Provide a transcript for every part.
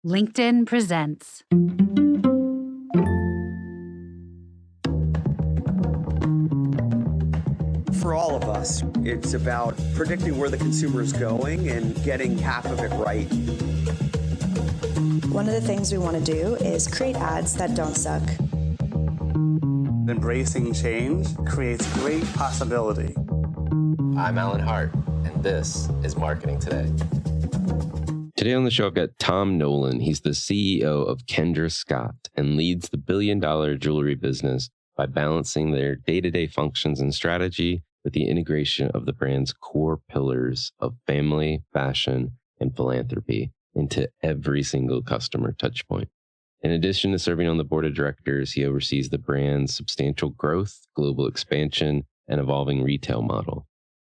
LinkedIn presents. For all of us, it's about predicting where the consumer is going and getting half of it right. One of the things we want to do is create ads that don't suck. Embracing change creates great possibility. I'm Alan Hart, and this is Marketing Today. Today on the show, I've got Tom Nolan. He's the CEO of Kendra Scott and leads the billion-dollar jewelry business by balancing their day-to-day functions and strategy with the integration of the brand's core pillars of family, fashion, and philanthropy into every single customer touchpoint. In addition to serving on the board of directors, he oversees the brand's substantial growth, global expansion, and evolving retail model.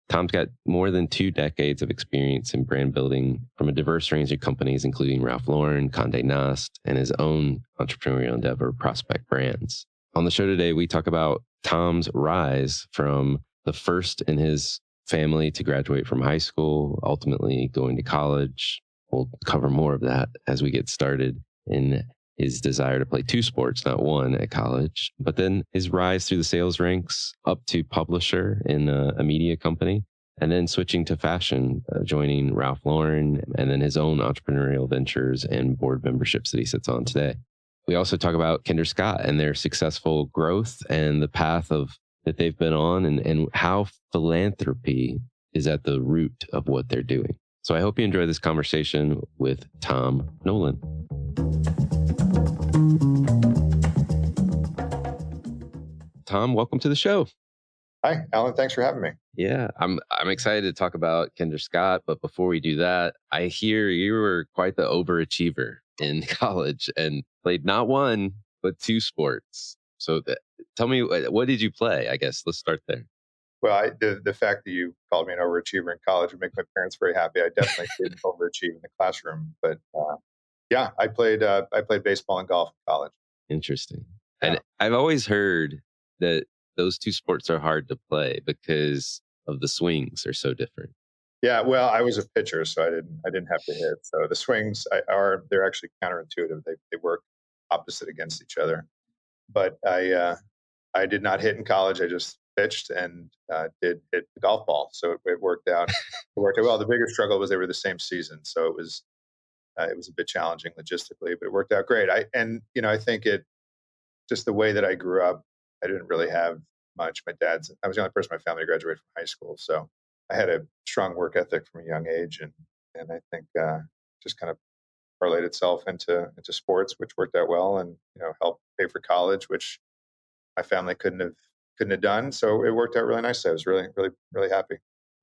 Tom's got more than 2 decades of experience in brand building from a diverse range of companies, including Ralph Lauren, Condé Nast, and his own entrepreneurial endeavor, Prospect Brands. On the show today, we talk about Tom's rise from the first in his family to graduate from high school, ultimately going to college. We'll cover more of that as we get started in his desire to play 2 sports, not 1 at college, but then his rise through the sales ranks up to publisher in a media company, and then switching to fashion, joining Ralph Lauren, and then his own entrepreneurial ventures and board memberships that he sits on today. We also talk about Kendra Scott and their successful growth and the path that they've been on and how philanthropy is at the root of what they're doing. So I hope you enjoy this conversation with Tom Nolan. Tom, welcome to the show. Hi, Alan. Thanks for having me. Yeah, I'm excited to talk about Kendra Scott. But before we do that, I hear you were quite the overachiever in college and played not 1, but 2 sports. So tell me, what did you play? I guess let's start there. Well, the fact that you called me an overachiever in college would make my parents very happy. I definitely didn't overachieve in the classroom, but yeah, I played baseball and golf in college. Interesting. Yeah. And I've always heard that those 2 sports are hard to play because of the swings are so different. Yeah, well, I was a pitcher, so I didn't have to hit. So the swings they're actually counterintuitive. They work opposite against each other. But I did not hit in college. I just pitched and did hit the golf ball. So it worked out. It worked out well. The bigger struggle was they were the same season, so it was a bit challenging logistically, but it worked out great. I think it just the way that I grew up. I didn't really have much. I was the only person in my family to graduate from high school, so I had a strong work ethic from a young age, and I think just kind of parlayed itself into sports, which worked out well, and helped pay for college, which my family couldn't have done. So it worked out really nicely. I was really, really, really happy.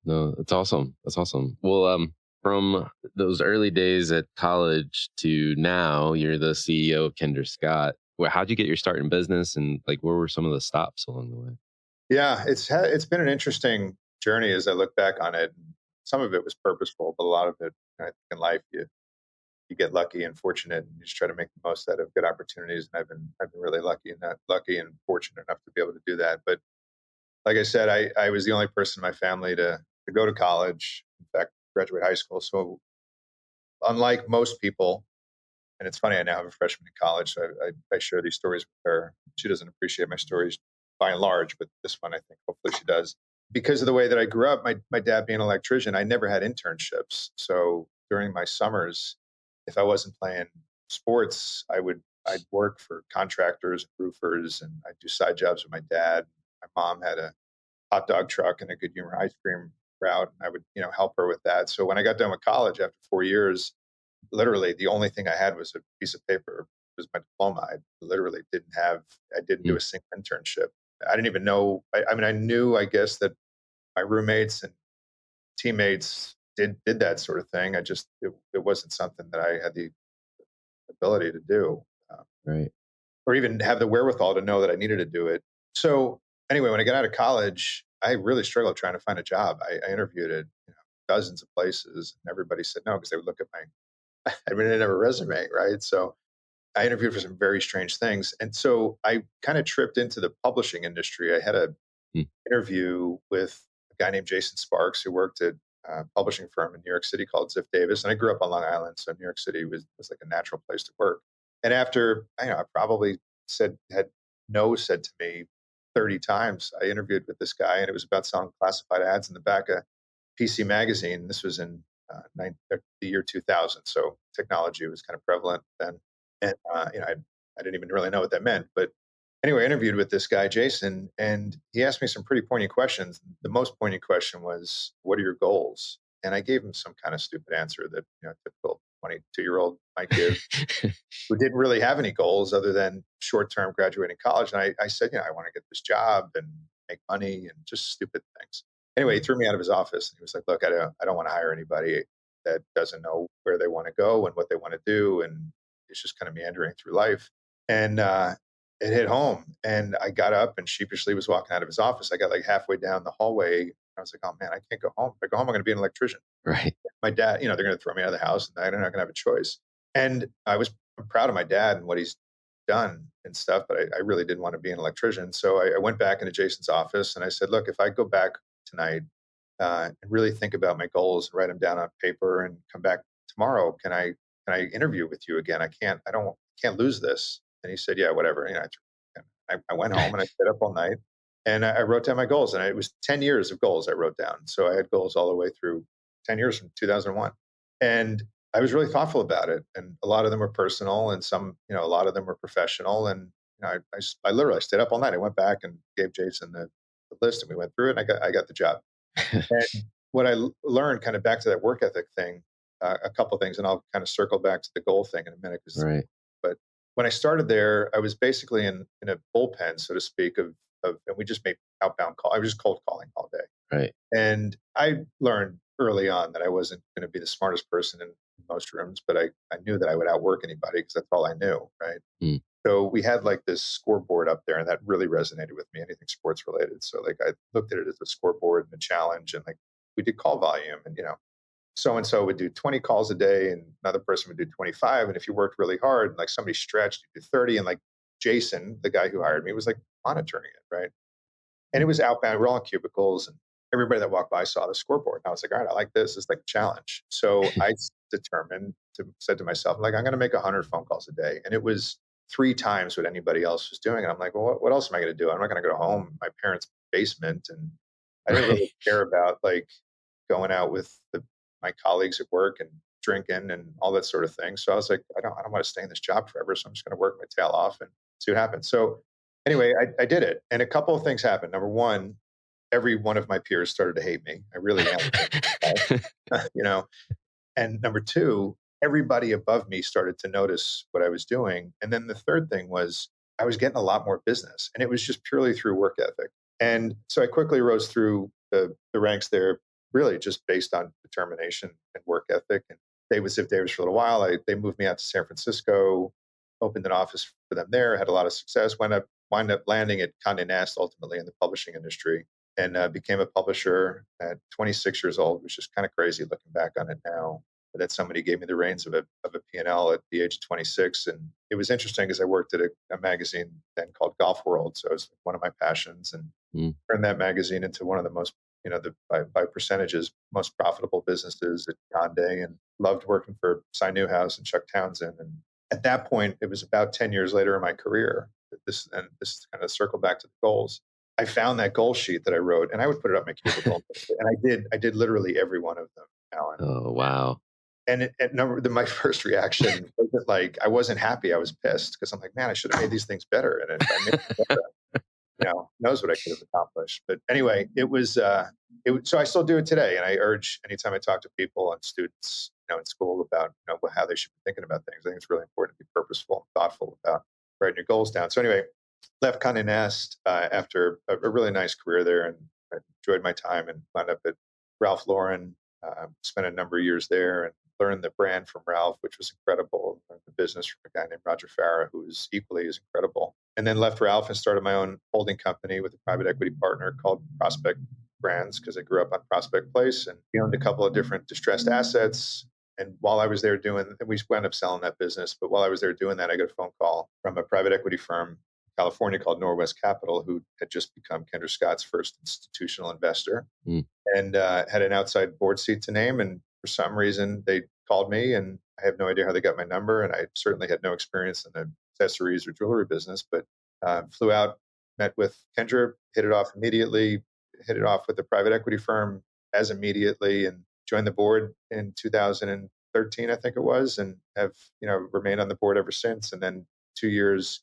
No, that's awesome. That's awesome. Well, from those early days at college to now, you're the CEO of Kendra Scott. How'd you get your start in business, and where were some of the stops along the way? Yeah, it's been an interesting journey as I look back on it. Some of it was purposeful, but a lot of it, I think, in life, you get lucky and fortunate, and you just try to make the most out of good opportunities. And I've been really lucky and fortunate enough to be able to do that. But like I said, I was the only person in my family to go to college. In fact, graduate high school. So unlike most people, and it's funny, I now have a freshman in college, so I share these stories with her. She doesn't appreciate my stories by and large, but this one, I think, hopefully she does. Because of the way that I grew up, my dad being an electrician, I never had internships. So during my summers, if I wasn't playing sports, I'd work for contractors, roofers, and I'd do side jobs with my dad. My mom had a hot dog truck and a Good Humor ice cream route, and I would help her with that. So when I got done with college after 4 years, literally the only thing I had was a piece of paper. It was my diploma. I literally didn't do a single internship. I didn't even know. I knew, I guess, that my roommates and teammates did that sort of thing. It wasn't something that I had the ability to do, Right. or even have the wherewithal to know that I needed to do it. So anyway, when I got out of college, I really struggled trying to find a job. I interviewed at dozens of places, and everybody said no because they would look at I didn't have a resume, right? So I interviewed for some very strange things. And so I kind of tripped into the publishing industry. I had a interview with a guy named Jason Sparks, who worked at publishing firm in New York City called Ziff Davis. And I grew up on Long Island, so New York City was like a natural place to work. And after, I probably had no said to me 30 times, I interviewed with this guy, and it was about selling classified ads in the back of PC Magazine. This was in the year 2000, so technology was kind of prevalent then. And I didn't even really know what that meant. But anyway, I interviewed with this guy, Jason, and he asked me some pretty poignant questions. The most poignant question was, "What are your goals?" And I gave him some kind of stupid answer that a typical 22-year-old might give, who didn't really have any goals other than short-term graduating college. And I said, I want to get this job and make money and just stupid things. Anyway, he threw me out of his office, and he was like, "Look, I don't want to hire anybody that doesn't know where they want to go and what they want to do, and it's just kind of meandering through life." And it hit home, and I got up and sheepishly was walking out of his office. I got like halfway down the hallway. And I was like, "Oh man, I can't go home. If I go home, I'm going to be an electrician." Right. My dad, they're going to throw me out of the house, and I'm not going to have a choice. And I'm proud of my dad and what he's done and stuff, but I really didn't want to be an electrician. So I went back into Jason's office and I said, "Look, if I go back tonight and really think about my goals, write them down on paper, and come back tomorrow, can I interview with you again? I can't lose this." And he said, "Yeah, whatever." I went home and I stayed up all night, and I wrote down my goals, and it was 10 years of goals I wrote down. So I had goals all the way through 10 years from 2001. And I was really thoughtful about it. And a lot of them were personal, and some, a lot of them were professional. And I literally stayed up all night. I went back and gave Jason the list, and we went through it, and I got the job. And what I learned, kind of back to that work ethic thing, a couple of things, and I'll kind of circle back to the goal thing in a minute. Right. But when I started there, I was basically in a bullpen, so to speak, and we just made outbound call. I was just cold calling all day. Right. And I learned early on that I wasn't going to be the smartest person in most rooms, but I knew that I would outwork anybody because that's all I knew. Right. Mm. So we had like this scoreboard up there, and that really resonated with me, anything sports related. So like I looked at it as a scoreboard and a challenge, and like we did call volume, and so and so would do 20 calls a day, and another person would do 25. And if you worked really hard, and like somebody stretched, you do 30. And like Jason, the guy who hired me, was like monitoring it. Right. And it was outbound. We're all in cubicles, and everybody that walked by saw the scoreboard. And I was like, all right, I like this. It's like a challenge. So I said to myself, like, I'm going to make 100 phone calls a day. And it was 3 times what anybody else was doing. And I'm like, well, what else am I going to do? I'm not going to go home in my parents' basement. And I didn't really care about like going out with my colleagues at work and drinking and all that sort of thing. So I was like, I don't want to stay in this job forever. So I'm just going to work my tail off and see what happens. So anyway, I did it. And a couple of things happened. Number one, every one of my peers started to hate me. I really am. And number two, everybody above me started to notice what I was doing. And then the third thing was I was getting a lot more business, and it was just purely through work ethic. And so I quickly rose through the ranks there, really just based on determination and work ethic. And stayed with Ziff Davis for a little while. They moved me out to San Francisco, opened an office for them there, had a lot of success, wind up landing at Condé Nast ultimately in the publishing industry, and became a publisher at 26 years old, which is kind of crazy looking back on it now. But that somebody gave me the reins of a P&L at the age of 26. And it was interesting because I worked at a magazine then called Golf World. So it was one of my passions, and turned that magazine into one of the most, by percentages, most profitable businesses at Condé, and loved working for Cy Newhouse and Chuck Townsend. And at that point, it was about 10 years later in my career, this is kind of circle back to the goals. I found that goal sheet that I wrote, and I would put it up my cubicle. And I did literally every one of them, Alan. Oh, wow. And my first reaction wasn't like, I wasn't happy. I was pissed because I'm like, man, I should have made these things better. And if I made them better, knows what I could have accomplished. But anyway, so I still do it today. And I urge, anytime I talk to people and students, in school about, how they should be thinking about things, I think it's really important to be purposeful and thoughtful about writing your goals down. So anyway, left Condé Nast after a really nice career there, and I enjoyed my time, and wound up at Ralph Lauren. Spent a number of years there and learned the brand from Ralph, which was incredible. Learned the business from a guy named Roger Farah, who was equally as incredible. And then left Ralph and started my own holding company with a private equity partner called Prospect Brands, because I grew up on Prospect Place, and we owned a couple of different distressed assets. And while I was there we wound up selling that business. But while I was there doing that, I got a phone call from a private equity firm California called Norwest Capital, who had just become Kendra Scott's first institutional investor, and had an outside board seat to name. And for some reason, they called me, and I have no idea how they got my number. And I certainly had no experience in the accessories or jewelry business, but flew out, met with Kendra, hit it off immediately, hit it off with the private equity firm as immediately, and joined the board in 2013, I think it was, and have remained on the board ever since. And then 3 years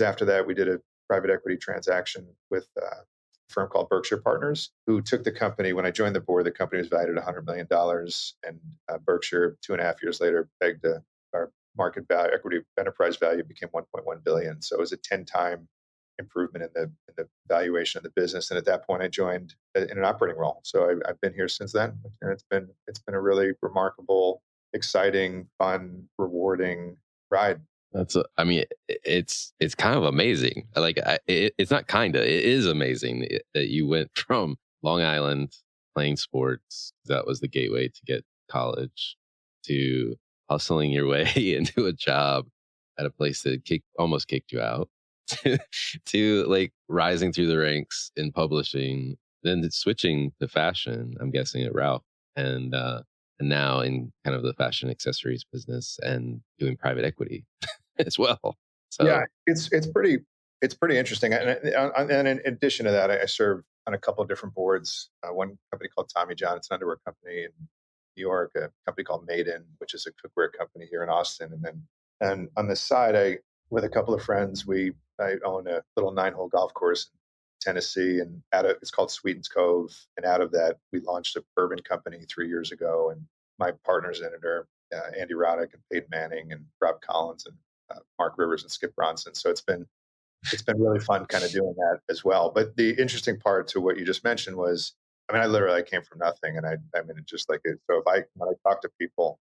after that, we did a private equity transaction with a firm called Berkshire Partners, who took the company. When I joined the board, the company was valued at $100 million, and Berkshire 2.5 years later pegged our market value, equity enterprise value became 1.1 billion. So it was a 10-time improvement in the valuation of the business. And at that point, I joined in an operating role. So I've been here since then. And it's been a really remarkable, exciting, fun, rewarding ride. It's kind of amazing. It's not kinda, it is amazing that you went from Long Island playing sports, that was the gateway to get college, to hustling your way into a job at a place that almost kicked you out, to like rising through the ranks in publishing, then switching to fashion, I'm guessing at Ralph, and now in kind of the fashion accessories business and doing private equity as well. So Yeah, it's pretty interesting. And in addition to that, I serve on a couple of different boards. One company called Tommy John, it's an underwear company in New York. A company called Maiden, which is a cookware company here in Austin. And on the side, with a couple of friends, I own a little 9-hole golf course in Tennessee, and it's called Sweetens Cove. And out of that, we launched a bourbon company 3 years ago. And my partners in it are Andy Roddick and Peyton Manning and Rob Collins and Mark Rivers and Skip Bronson. So it's been really fun kind of doing that as well. But the interesting part to what you just mentioned was, I came from nothing, and it's just like it. So when I talk to people,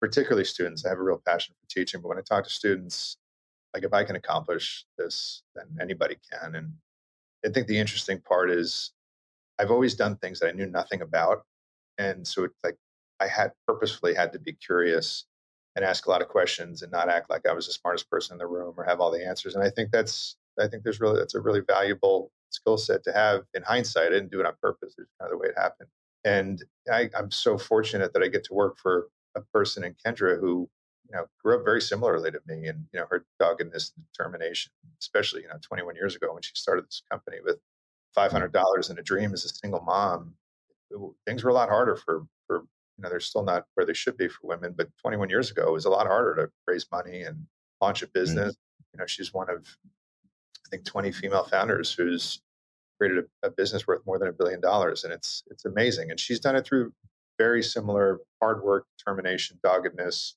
particularly students, I have a real passion for teaching. But when I talk to students, like if I can accomplish this, then anybody can. And I think the interesting part is I've always done things that I knew nothing about, and so it's like I had purposefully had to be curious and ask a lot of questions and not act like I was the smartest person in the room or have all the answers. And I think that's a really valuable skill set to have in hindsight. I didn't do it on purpose. It's kind of the way it happened. And I'm so fortunate that I get to work for a person in Kendra who, grew up very similarly to me, and, her doggedness and determination, especially, 21 years ago when she started this company with $500 and a dream as a single mom. Things were a lot harder for they're still not where they should be for women, but 21 years ago it was a lot harder to raise money and launch a business. She's one of, I think, 20 female founders who's created a business worth more than $1 billion, and it's amazing. And she's done it through very similar hard work, determination, doggedness,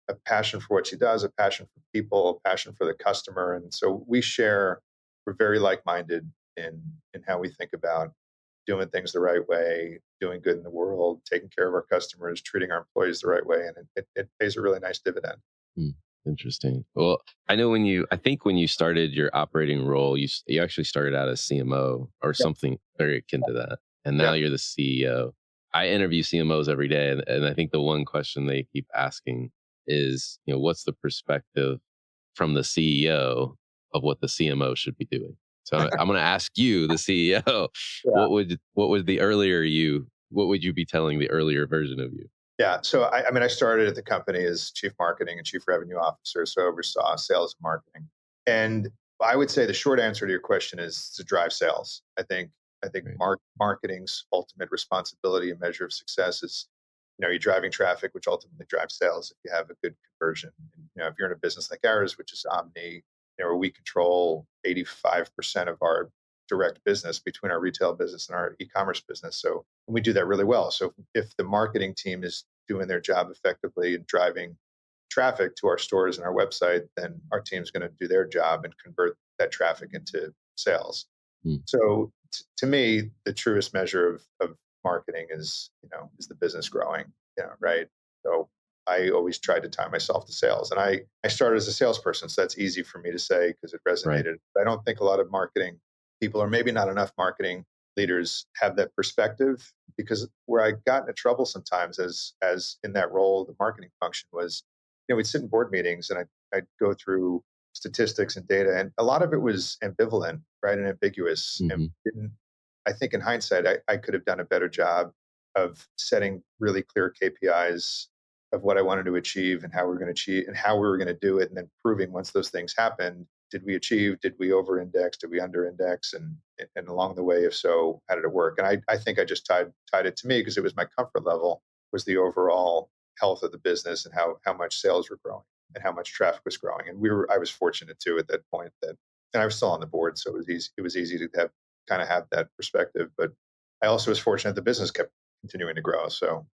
a passion for what she does, a passion for people, a passion for the customer. And so we're very like-minded in how we think about doing things the right way, doing good in the world, taking care of our customers, treating our employees the right way. And it pays a really nice dividend. Interesting. Well, I know when you started your operating role, you actually started out as CMO or something very akin to that. And now you're the CEO. I interview CMOs every day. And I think the one question they keep asking is, what's the perspective from the CEO of what the CMO should be doing? So I'm going to ask you, the CEO, what would you be telling the earlier version of you? Yeah. So I started at the company as chief marketing and chief revenue officer. So I oversaw sales and marketing. And I would say the short answer to your question is to drive sales. I think marketing's ultimate responsibility and measure of success is, you're driving traffic, which ultimately drives sales if you have a good conversion. And, if you're in a business like ours, which is omni, where we control 85% of our direct business between our retail business and our e-commerce business. So we do that really well. So if the marketing team is doing their job effectively and driving traffic to our stores and our website, then our team's going to do their job and convert that traffic into sales. So to me, the truest measure of marketing is the business growing, right? So I always tried to tie myself to sales. And I started as a salesperson, so that's easy for me to say because it resonated. Right. But I don't think a lot of marketing people, or maybe not enough marketing leaders, have that perspective, because where I got into trouble sometimes as in that role, the marketing function was, we'd sit in board meetings and I'd go through statistics and data, and a lot of it was ambivalent, right, and ambiguous. And I think in hindsight, I could have done a better job of setting really clear KPIs of what I wanted to achieve and how we were going to achieve and how we were going to do it, and then proving once those things happened, did we achieve, did we over index, did we under index, and along the way, if so, how did it work? And I think I just tied it to me because it was my comfort level, was the overall health of the business and how much sales were growing and how much traffic was growing. And I was fortunate too at that point and I was still on the board, so it was easy to have that perspective. But I also was fortunate the business kept continuing to grow. So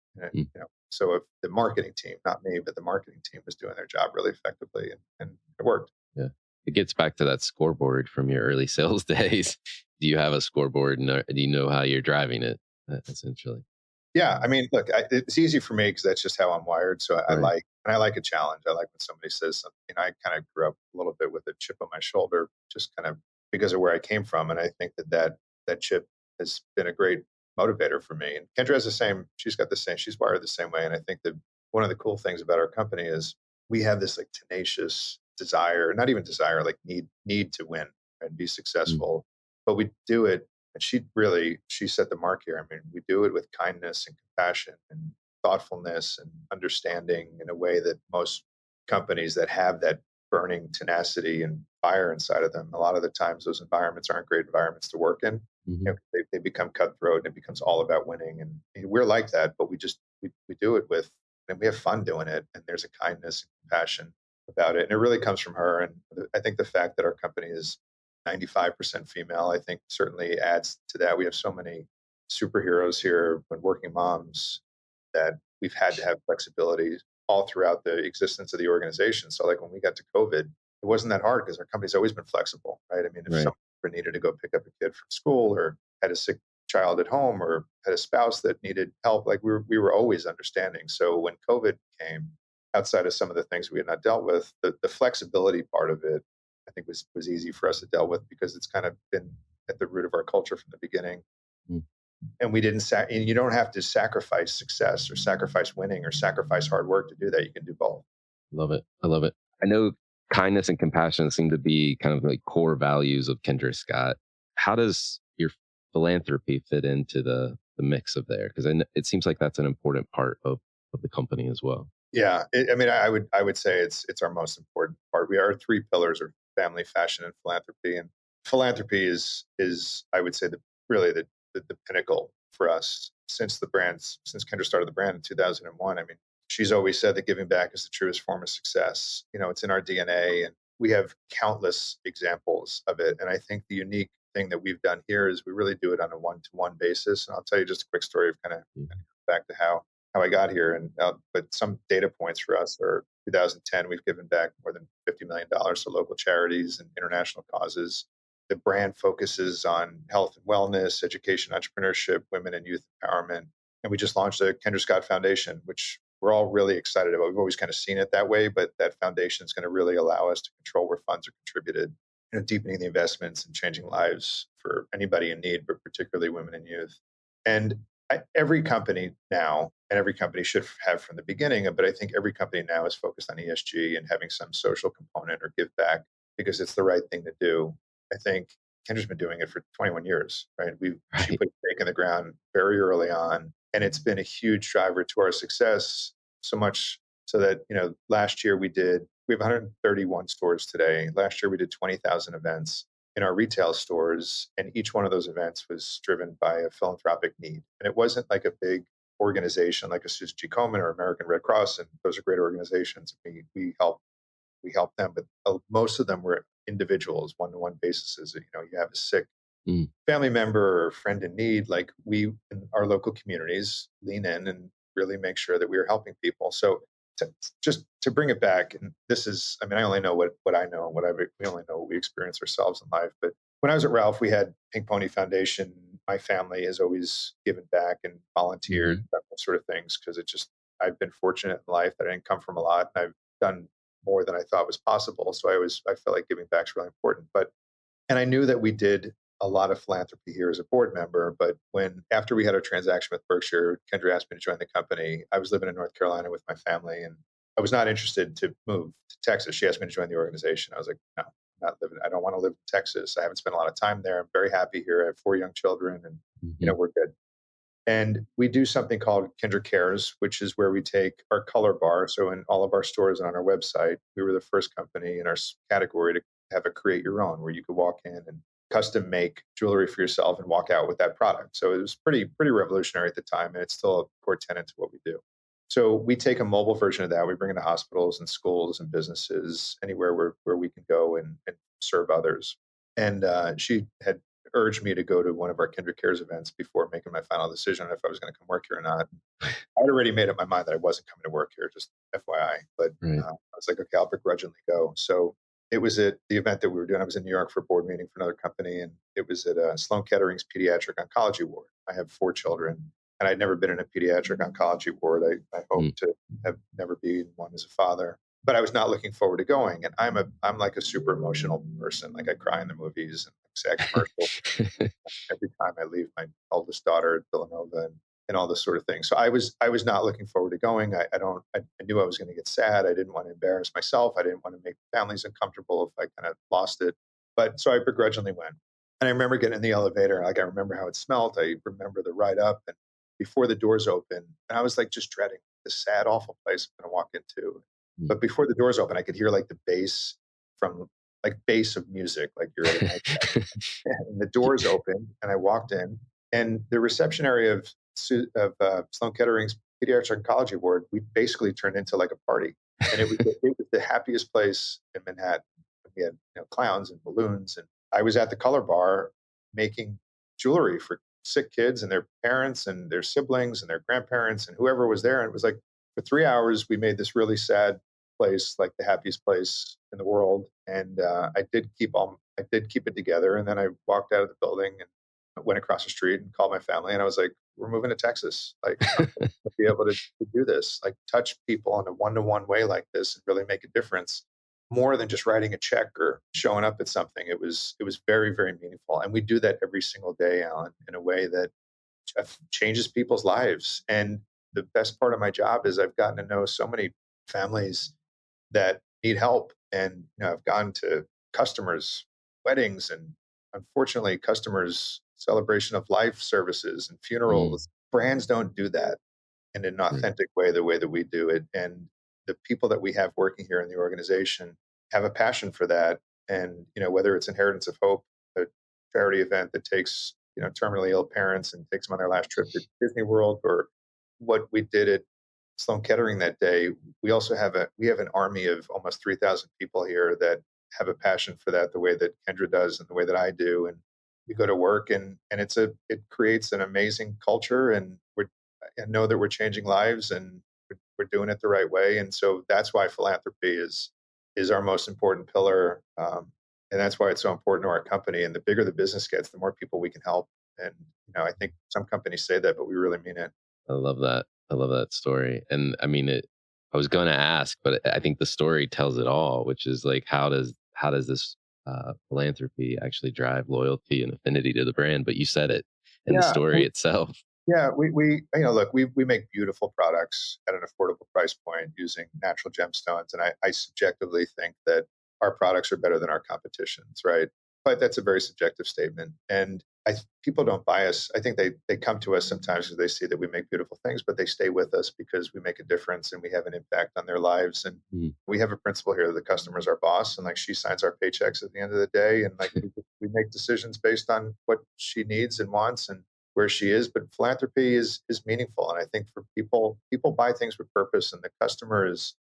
so if the marketing team, not me, but the marketing team was doing their job really effectively, and it worked. Yeah. It gets back to that scoreboard from your early sales days. Do you have a scoreboard and do you know how you're driving it, essentially? Yeah. I mean, look, it's easy for me because that's just how I'm wired. So I like a challenge. I like when somebody says something. I kind of grew up a little bit with a chip on my shoulder, just kind of because of where I came from. And I think that chip has been a great motivator for me. And Kendra has the same, she's wired the same way. And I think that one of the cool things about our company is we have this like tenacious desire, not even desire, like need to win and be successful. But we do it, and she set the mark here. I mean, we do it with kindness and compassion and thoughtfulness and understanding in a way that most companies that have that burning tenacity and fire inside of them, a lot of the times those environments aren't great environments to work in. They become cutthroat and it becomes all about winning. And we're like that, but we do it with, and we have fun doing it. And there's a kindness and compassion about it. And it really comes from her. And I think the fact that our company is 95% female, I think certainly adds to that. We have so many superheroes here, when working moms, that we've had to have flexibility all throughout the existence of the organization. So like when we got to COVID, it wasn't that hard because our company's always been flexible, right? I mean, if someone needed to go pick up a kid from school or had a sick child at home or had a spouse that needed help, like we were always understanding. So when COVID came, outside of some of the things we had not dealt with, the flexibility part of it, I think was easy for us to deal with because it's kind of been at the root of our culture from the beginning. And we didn't and you don't have to sacrifice success or sacrifice winning or sacrifice hard work to do that. You can do both. Love it. I love it. I know kindness and compassion seem to be kind of like core values of Kendra Scott. How does your philanthropy fit into the mix of there? Because it seems like that's an important part of the company as well. Yeah, I would say it's our most important part. We are 3 pillars of family, fashion, and philanthropy. And philanthropy is I would say the pinnacle for us since Kendra started the brand in 2001. I mean, she's always said that giving back is the truest form of success. It's in our DNA, and we have countless examples of it. And I think the unique thing that we've done here is we really do it on a one-to-one basis. And I'll tell you just a quick story of kind of back to how I got here. But some data points for us are 2010, we've given back more than $50 million to local charities and international causes. The brand focuses on health and wellness, education, entrepreneurship, women and youth empowerment. And we just launched the Kendra Scott Foundation, which we're all really excited about. We've always kind of seen it that way, but that foundation is going to really allow us to control where funds are contributed, deepening the investments and changing lives for anybody in need, but particularly women and youth. And every company now, and every company should have from the beginning, but I think every company now is focused on ESG and having some social component or give back because it's the right thing to do. I think Kendra's been doing it for 21 years, right? She put a stake in the ground very early on, and it's been a huge driver to our success, so much so that, last year we have 131 stores today. Last year we did 20,000 events in our retail stores, and each one of those events was driven by a philanthropic need. And it wasn't like a big organization like a Susan G. Komen or American Red Cross, and those are great organizations. We help them, but most of them were individuals, one-to-one basis. You have a sick family member or friend in need, like we in our local communities lean in and really make sure that we are helping people. So just to bring it back, and this is, I only know what I know and we only know what we experience ourselves in life. But when I was at Ralph, we had Pink Pony Foundation. My family has always given back and volunteered, that sort of things, because I've been fortunate in life that I didn't come from a lot, and I've done more than I thought was possible. So I feel like giving back is really important. And I knew that we did a lot of philanthropy here as a board member. But after we had our transaction with Berkshire, Kendra asked me to join the company. I was living in North Carolina with my family, and I was not interested to move to Texas. She asked me to join the organization. I was like, no, I'm not living. I don't want to live in Texas. I haven't spent a lot of time there. I'm very happy here. I have 4 young children, and Mhm. we're good. And we do something called Kendra Cares, which is where we take our color bar. So in all of our stores and on our website, we were the first company in our category to have a create your own, where you could walk in and custom make jewelry for yourself and walk out with that product. So it was pretty revolutionary at the time, and it's still a core tenet to what we do. So we take a mobile version of that. We bring it to hospitals and schools and businesses, anywhere where we can go and serve others. And she had urged me to go to one of our Kindred Cares events before making my final decision if I was going to come work here or not. I'd already made up my mind that I wasn't coming to work here, just FYI. But Right. I was like, okay, I'll begrudgingly go. So it was at the event that we were doing. I was in New York for a board meeting for another company, and it was at Sloan Kettering's pediatric oncology ward. I have 4 children, and I'd never been in a pediatric oncology ward. I hope to have never been one as a father, but I was not looking forward to going. And I'm like a super emotional person. Like I cry in the movies and sad commercials every time I leave my eldest daughter at Villanova and all this sort of thing. So I was not looking forward to going. I knew I was going to get sad. I didn't want to embarrass myself. I didn't want to make families uncomfortable if I kind of lost it. But so I begrudgingly went. And I remember getting in the elevator. Like I remember how it smelled. I remember the ride up and before the doors open. And I was like just dreading this sad, awful place I'm going to walk into. Mm. But before the doors open, I could hear like the bass from like bass of music, like you're at a nightclub. And the doors opened, and I walked in, and the reception area of Sloan Kettering's pediatric oncology ward, we basically turned into like a party, and it was the happiest place in Manhattan. We had clowns and balloons, and I was at the color bar making jewelry for sick kids and their parents and their siblings and their grandparents and whoever was there. And it was like for 3 hours we made this really sad place like the happiest place in the world. And I did keep it together. And then I walked out of the building and went across the street and called my family. And I was like, we're moving to Texas. Like, I'm going to be able to do this, like touch people in a one-to-one way like this and really make a difference more than just writing a check or showing up at something. It was very, very meaningful. And we do that every single day, Alan, in a way that changes people's lives. And the best part of my job is I've gotten to know so many families that need help. And I've gone to customers' weddings and unfortunately customers' celebration of life services and funerals. Brands don't do that in an authentic way, the way that we do it. And the people that we have working here in the organization have a passion for that. And whether it's Inheritance of Hope, a charity event that takes terminally ill parents and takes them on their last trip to Disney World, or what we did at Sloan Kettering that day, we also have an army of almost 3,000 people here that have a passion for that, the way that Kendra does and the way that I do. And we go to work and it creates an amazing culture, and I know that we're changing lives and we're doing it the right way. And so that's why philanthropy is our most important pillar. And that's why it's so important to our company. And the bigger the business gets, the more people we can help. And I think some companies say that, but we really mean it. I love that. I love that story. And I mean, I was going to ask, but I think the story tells it all, which is like, how does this philanthropy actually drive loyalty and affinity to the brand? But you said it in the Yeah, story itself. yeah, we look, we make beautiful products at an affordable price point using natural gemstones, and I subjectively think that our products are better than our competition's, right? But that's a very subjective statement, and people don't buy us. I think they come to us sometimes because they see that we make beautiful things, but they stay with us because we make a difference and we have an impact on their lives. And we have a principle here that the customer's our boss, and like she signs our paychecks at the end of the day, and like we make decisions based on what she needs and wants and where she is. But philanthropy is meaningful, and I think for people buy things with purpose, and the customer is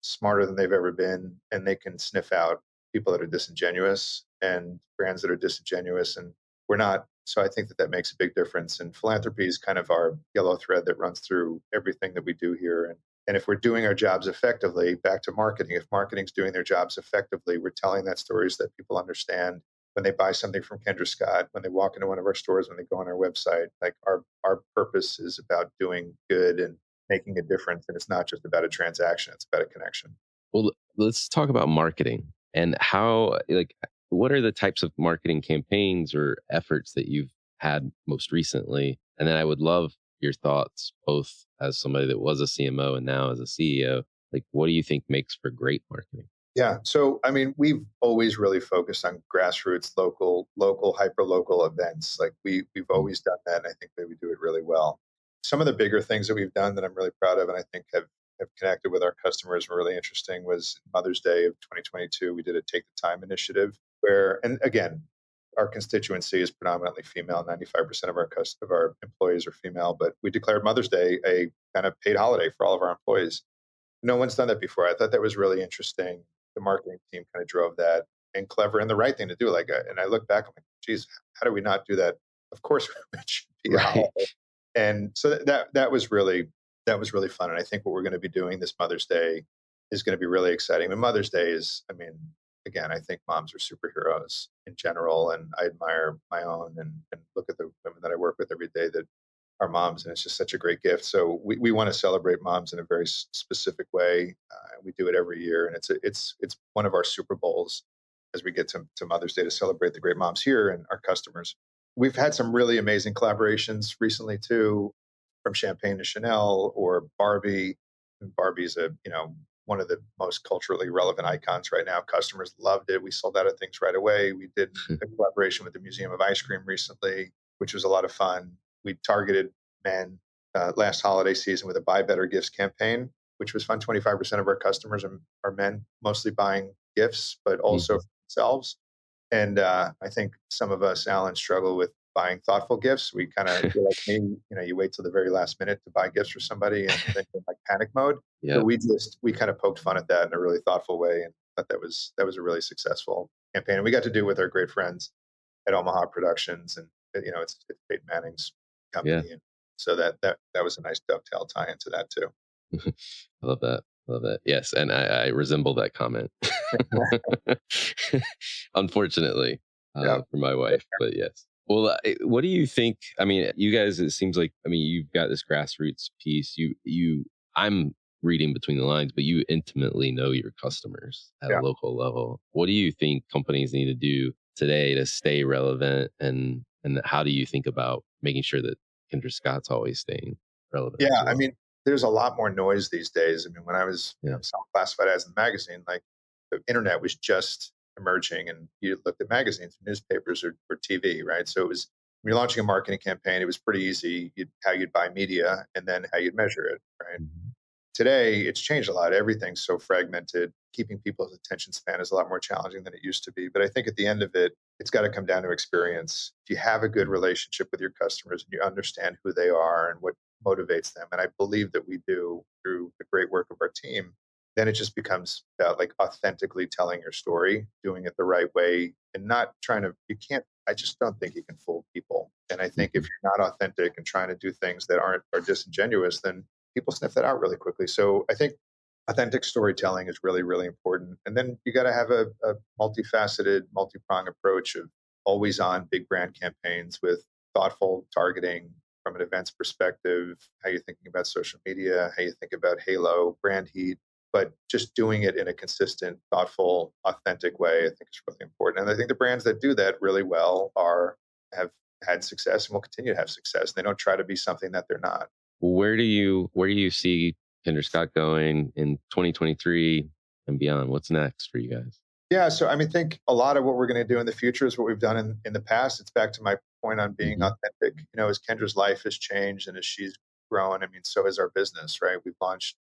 smarter than they've ever been, and they can sniff out people that are disingenuous and brands that are disingenuous, and we're not. So I think that makes a big difference. And philanthropy is kind of our yellow thread that runs through everything that we do here. And if we're doing our jobs effectively, back to marketing, if marketing's doing their jobs effectively, we're telling that stories that people understand when they buy something from Kendra Scott, when they walk into one of our stores, when they go on our website. Like our purpose is about doing good and making a difference. And it's not just about a transaction, it's about a connection. Well, let's talk about marketing and how, like, what are the types of marketing campaigns or efforts that you've had most recently? And then I would love your thoughts, both as somebody that was a CMO and now as a CEO, Like, what do you think makes for great marketing? Yeah. So, I mean, we've always really focused on grassroots, local, hyper-local events. Like we've Mm. always done that, and I think that we do it really well. Some of the bigger things that we've done that I'm really proud of, and I think have connected with our customers and were really interesting, was Mother's Day of 2022. We did a Take the Time initiative where, and again, our constituency is predominantly female. 95% of of our employees are female, but we declared Mother's Day a kind of paid holiday for all of our employees. No one's done that before. I thought that was really interesting. The marketing team kind of drove that, and clever, and the right thing to do. Like, and I look back, I'm like, geez, how do we not do that? Of course, it should be a Right. holiday. And so that was really fun. And I think what we're going to be doing this Mother's Day is going to be really exciting. And Mother's Day is, I mean, again, I think moms are superheroes in general, and I admire my own and look at the women that I work with every day that our moms, and it's just such a great gift. So we want to celebrate moms in a very specific way. We do it every year, and it's one of our Super Bowls as we get to Mother's Day to celebrate the great moms here and our customers. We've had some really amazing collaborations recently too, from Champagne to Chanel or Barbie. And Barbie's one of the most culturally relevant icons right now. Customers loved it. We sold out of things right away. We did a collaboration with the Museum of Ice Cream recently, which was a lot of fun. We targeted men last holiday season with a Buy Better Gifts campaign, which was fun. 25% of our customers are men, mostly buying gifts, but also Mhm. for themselves. And I think some of us, Alan, struggle with buying thoughtful gifts. We kind of, like me, you wait till the very last minute to buy gifts for somebody, and then you're in like panic mode. So Yeah. we kind of poked fun at that in a really thoughtful way, and thought that was a really successful campaign. And we got to do it with our great friends at Omaha Productions, and it's Peyton Manning's Yeah. company, and so that was a nice dovetail tie into that too. I love that. Love that. Yes. And I resemble that comment. Unfortunately, Yeah. for my wife, but yes. Well, what do you think? I mean, you guys, it seems like, I mean, you've got this grassroots piece. I'm reading between the lines, but you intimately know your customers at a Yeah. local level. What do you think companies need to do today to stay relevant? And how do you think about making sure that Kendra Scott's always staying relevant as Yeah, I well? mean, there's a lot more noise these days. I mean, when I was Yeah. selling classified ads in the magazine, like the internet was just emerging, and you looked at magazines, newspapers, or TV, right? So it was when you're launching a marketing campaign, it was pretty easy how you'd buy media and then how you'd measure it, right? Mhm. Today, it's changed a lot. Everything's so fragmented. Keeping people's attention span is a lot more challenging than it used to be. But I think at the end of it, it's got to come down to experience. If you have a good relationship with your customers and you understand who they are and what motivates them, and I believe that we do through the great work of our team, then it just becomes about like authentically telling your story, doing it the right way, and not trying to, I just don't think you can fool people. And I think if Mhm. you're not authentic and trying to do things that are disingenuous, then people sniff that out really quickly. So I think authentic storytelling is really, really important. And then you got to have a multifaceted, multi-pronged approach of always on big brand campaigns with thoughtful targeting from an events perspective, how you're thinking about social media, how you think about halo, brand heat, but just doing it in a consistent, thoughtful, authentic way, I think is really important. And I think the brands that do that really well have had success and will continue to have success. They don't try to be something that they're not. Where do you see Kendra Scott going in 2023 and beyond? What's next for you guys? Yeah, so I mean, think a lot of what we're going to do in the future is what we've done in the past. It's back to my point on being Hmm. authentic. As Kendra's life has changed and as she's grown, I mean, so has our business, right? We launched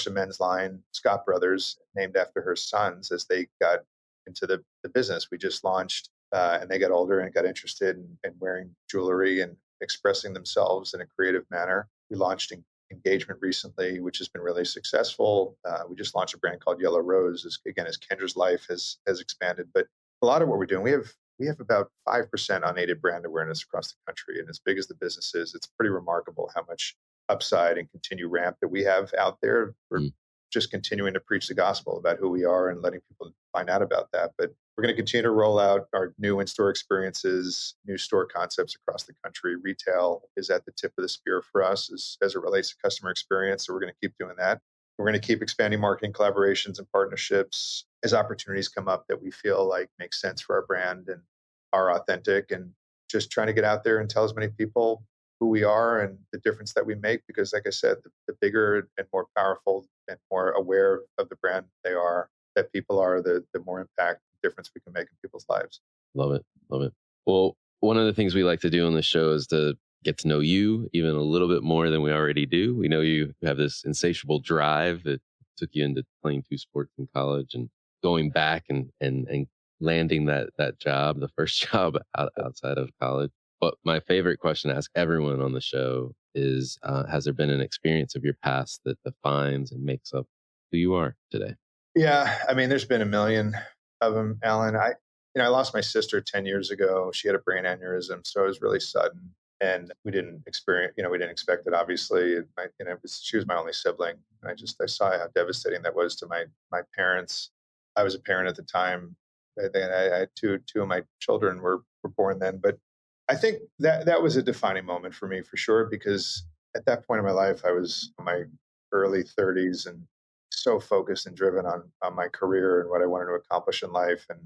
a men's line, Scott Brothers, named after her sons as they got into the business. We just launched, and they got older and got interested in wearing jewelry and expressing themselves in a creative manner. We launched engagement recently, which has been really successful. We just launched a brand called Yellow Rose, as Kendra's life has expanded. But a lot of what we're doing, we have about 5% unaided brand awareness across the country, and as big as the business is, it's pretty remarkable how much upside and continue ramp that we have out there. We're Mm. just continuing to preach the gospel about who we are and letting people find out about that. But we're going to continue to roll out our new in-store experiences, new store concepts across the country. Retail is at the tip of the spear for us as it relates to customer experience. So we're going to keep doing that. We're going to keep expanding marketing collaborations and partnerships as opportunities come up that we feel like make sense for our brand and are authentic, and just trying to get out there and tell as many people who we are and the difference that we make. Because like I said, the bigger and more powerful and more aware of the brand they are, that people are, the more impact difference we can make in people's lives. Love it. Love it. Well, one of the things we like to do on the show is to get to know you even a little bit more than we already do. We know you have this insatiable drive that took you into playing two sports in college and going back and landing that job, the first job outside of college. But my favorite question to ask everyone on the show is, has there been an experience of your past that defines and makes up who you are today? Yeah, I mean, there's been a million of them, Alan. I lost my sister 10 years ago. She had a brain aneurysm, so it was really sudden, and we didn't expect it. Obviously, she was my only sibling, and I saw how devastating that was to my parents. I was a parent at the time. I had two of my children were born then, but I think that was a defining moment for me for sure, because at that point in my life, I was in my early 30s and so focused and driven on my career and what I wanted to accomplish in life. And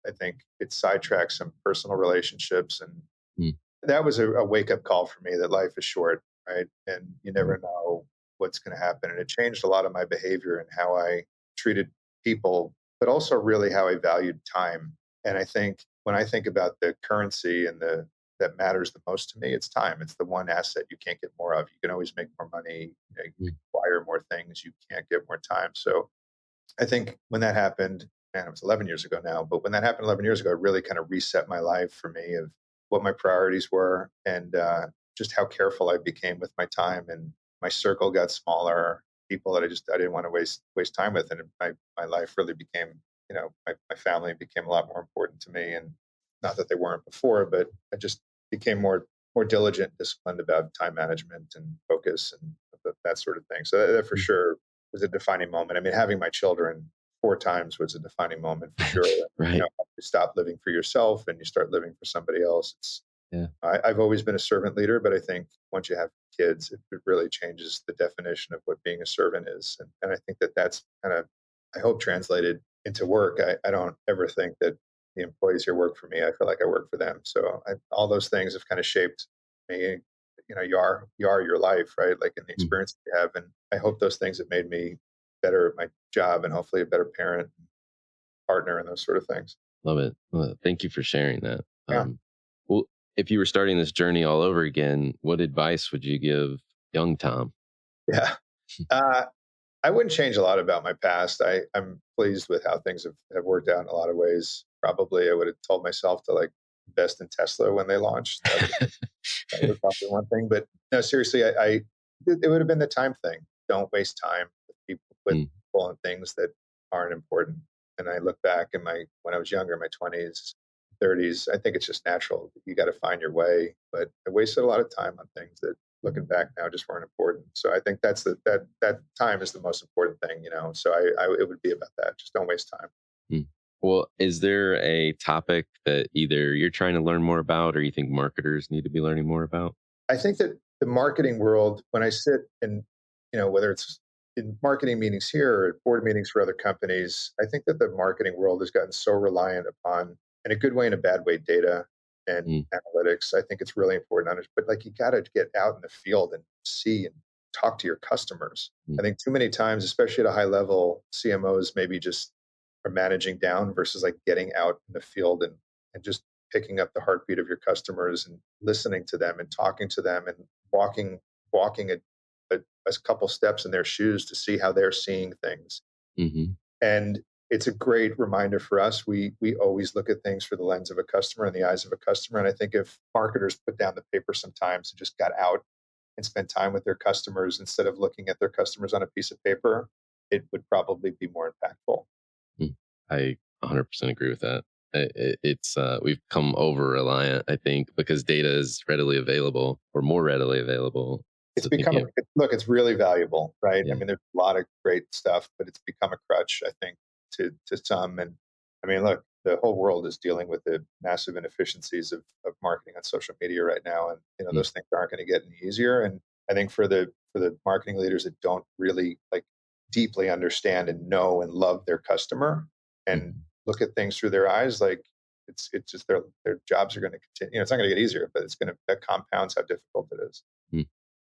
I think it sidetracked some personal relationships. And Mm. that was a wake up call for me that life is short, right? And you never know what's going to happen. And it changed a lot of my behavior and how I treated people, but also really how I valued time. And I think when I think about the currency and that matters the most to me, it's time. It's the one asset you can't get more of. You can always make more money, you can acquire more things. You can't get more time. So I think when that happened, man, it was 11 years ago now, but when that happened 11 years ago, it really kind of reset my life for me of what my priorities were and just how careful I became with my time. And my circle got smaller, people that I didn't want to waste time with. And my life really became, my family became a lot more important to me. And not that they weren't before, but I just became more diligent, disciplined about time management and focus and that sort of thing. So that for sure was a defining moment. I mean, having my children 4 times was a defining moment for sure. Right. You stop living for yourself and you start living for somebody else. Yeah. I've always been a servant leader, but I think once you have kids, it really changes the definition of what being a servant is. And I think that's kind of, I hope, translated into work. I don't ever think that the employees here work for me. I feel like I work for them. So all those things have kind of shaped me. You are your life, right? Like in the experience you have. And I hope those things have made me better at my job and hopefully a better parent, partner, and those sort of things. Love it. Well, thank you for sharing that. Yeah. Well, if you were starting this journey all over again, what advice would you give young Tom? Yeah. I wouldn't change a lot about my past. I'm pleased with how things have worked out in a lot of ways. Probably I would have told myself to invest in Tesla when they launched. That was probably one thing. But no, seriously, it would have been the time thing. Don't waste time with people and things that aren't important. And I look back when I was younger, my 20s, 30s, I think it's just natural. You got to find your way. But I wasted a lot of time on things that, looking back now, just weren't important. So I think that time is the most important thing, So it would be about that. Just don't waste time. Well, is there a topic that either you're trying to learn more about or you think marketers need to be learning more about? I think that the marketing world, when I sit in, whether it's in marketing meetings here or at board meetings for other companies, I think that the marketing world has gotten so reliant upon, in a good way and a bad way, data and analytics. I think it's really important. But you got to get out in the field and see and talk to your customers. I think too many times, especially at a high level, CMOs maybe just are managing down versus getting out in the field and just picking up the heartbeat of your customers and listening to them and talking to them and walking a couple steps in their shoes to see how they're seeing things. And it's a great reminder for us. We always look at things through the lens of a customer and the eyes of a customer. And I think if marketers put down the paper sometimes and just got out and spent time with their customers instead of looking at their customers on a piece of paper, it would probably be more impactful. I 100% agree with that. It's we've come over reliant, I think, because data is readily available or more readily available. It's it's really valuable, right? Yeah. I mean, there's a lot of great stuff, but it's become a crutch, I think, to some. And I mean, look, the whole world is dealing with the massive inefficiencies of marketing on social media right now. And, those things aren't going to get any easier. And I think for the marketing leaders that don't really deeply understand and know and love their customer and look at things through their eyes, it's just their jobs are going to continue. It's not going to get easier, but that compounds how difficult it is.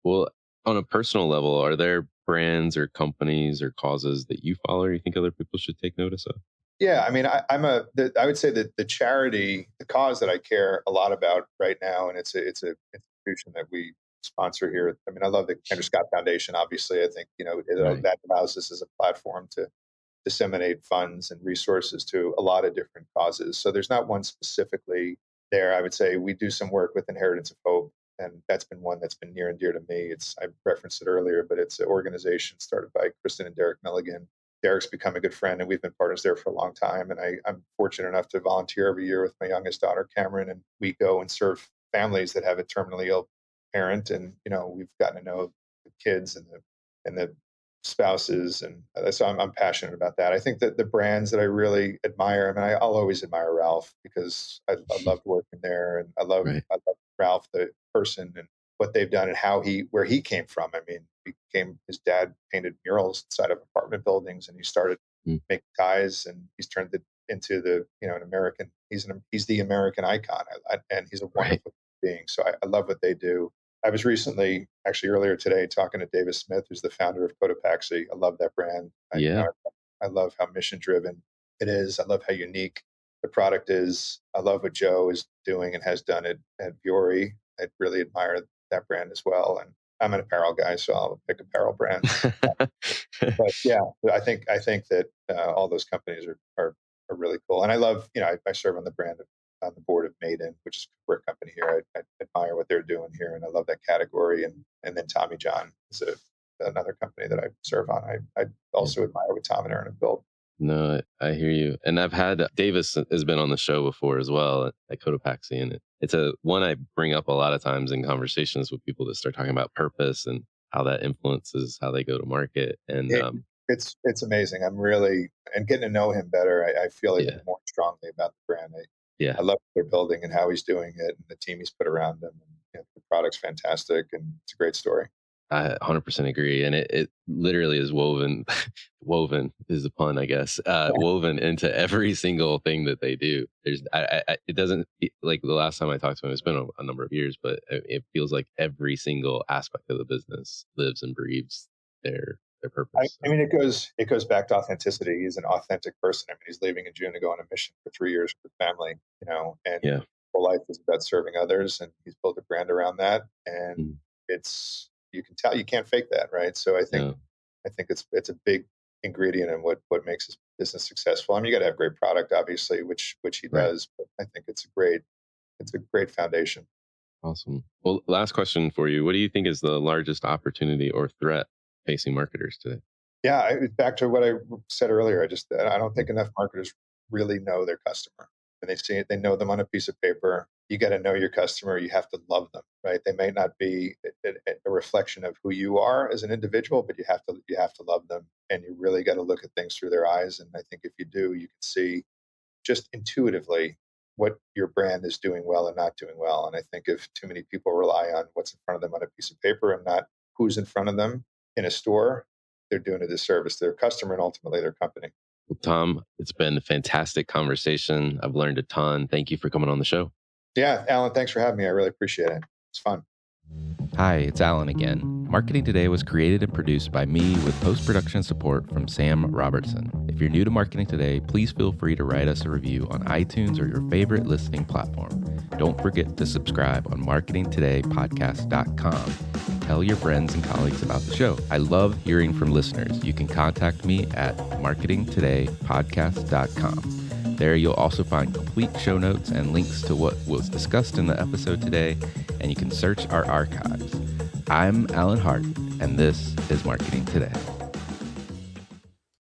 Well, on a personal level, are there brands or companies or causes that you follow or you think other people should take notice of? Yeah, I mean, I would say that the cause that I care a lot about right now, and it's a institution that we sponsor here. I mean, I love the Kendra Scott Foundation. Obviously, I think Right. that allows us as a platform to disseminate funds and resources to a lot of different causes. So there's not one specifically there. I would say we do some work with Inheritance of Hope, and that's been one that's been near and dear to me. I referenced it earlier, but it's an organization started by Kristen and Derek Milligan. Derek's become a good friend, and we've been partners there for a long time. And I'm fortunate enough to volunteer every year with my youngest daughter, Cameron, and we go and serve families that have a terminally ill parent. And we've gotten to know the kids and the spouses, and so I'm passionate about that. I think that the brands that I really admire, I mean, I'll always admire Ralph because I loved working there, and I love Ralph the person and what they've done and where he came from. I mean, his dad painted murals inside of apartment buildings, and he started making ties, and he's turned it into an American. He's the American icon, and he's a wonderful being. So I love what they do. I was recently, actually earlier today, talking to Davis Smith, who's the founder of Cotopaxi. I love that brand. I love how mission driven it is. I love how unique the product is. I love what Joe is doing and has done at Vuori. I really admire that brand as well. And I'm an apparel guy, so I'll pick apparel brands. But yeah, I think that all those companies are really cool. And I love, I serve on the board of Maiden, which is a wear company here. I admire what they're doing here, and I love that category. And then Tommy John is another company that I serve on. I also admire what Tom and Aaron have built. No, I hear you. And I've had Davis has been on the show before as well at Cotopaxi, and it's a one I bring up a lot of times in conversations with people that start talking about purpose and how that influences how they go to market. And it's amazing. I'm really, and getting to know him better, I feel even more strongly about the brand. I love what they're building and how he's doing it, and the team he's put around him. And the product's fantastic, and it's a great story. I 100% agree. And it literally is woven is a pun, I guess, woven into every single thing that they do. It doesn't, like the last time I talked to him, it's been a number of years, but it feels like every single aspect of the business lives and breathes their purpose. I mean, it goes back to authenticity. He's an authentic person. I mean, he's leaving in June to go on a mission for 3 years with family, and whole life is about serving others, and he's built a brand around that. And you can tell, you can't fake that, right? So I think it's a big ingredient in what makes his business successful. I mean, you got to have great product, obviously, which he does, but I think it's a great foundation. Awesome. Well, last question for you. What do you think is the largest opportunity or threat facing marketers today? Yeah, back to what I said earlier. I don't think enough marketers really know their customer, and they know them on a piece of paper. You got to know your customer. You have to love them, right? They may not be a reflection of who you are as an individual, but you have to love them, and you really got to look at things through their eyes. And I think if you do, you can see just intuitively what your brand is doing well and not doing well. And I think if too many people rely on what's in front of them on a piece of paper and not who's in front of them in a store, they're doing a disservice to their customer and ultimately their company. Well, Tom, it's been a fantastic conversation. I've learned a ton. Thank you for coming on the show. Yeah, Alan, thanks for having me. I really appreciate it. It's fun. Hi, it's Alan again. Marketing Today was created and produced by me with post-production support from Sam Robertson. If you're new to Marketing Today, please feel free to write us a review on iTunes or your favorite listening platform. Don't forget to subscribe on marketingtodaypodcast.com. Tell your friends and colleagues about the show. I love hearing from listeners. You can contact me at marketingtodaypodcast.com. There you'll also find complete show notes and links to what was discussed in the episode today, and you can search our archives. I'm Alan Hart, and this is Marketing Today.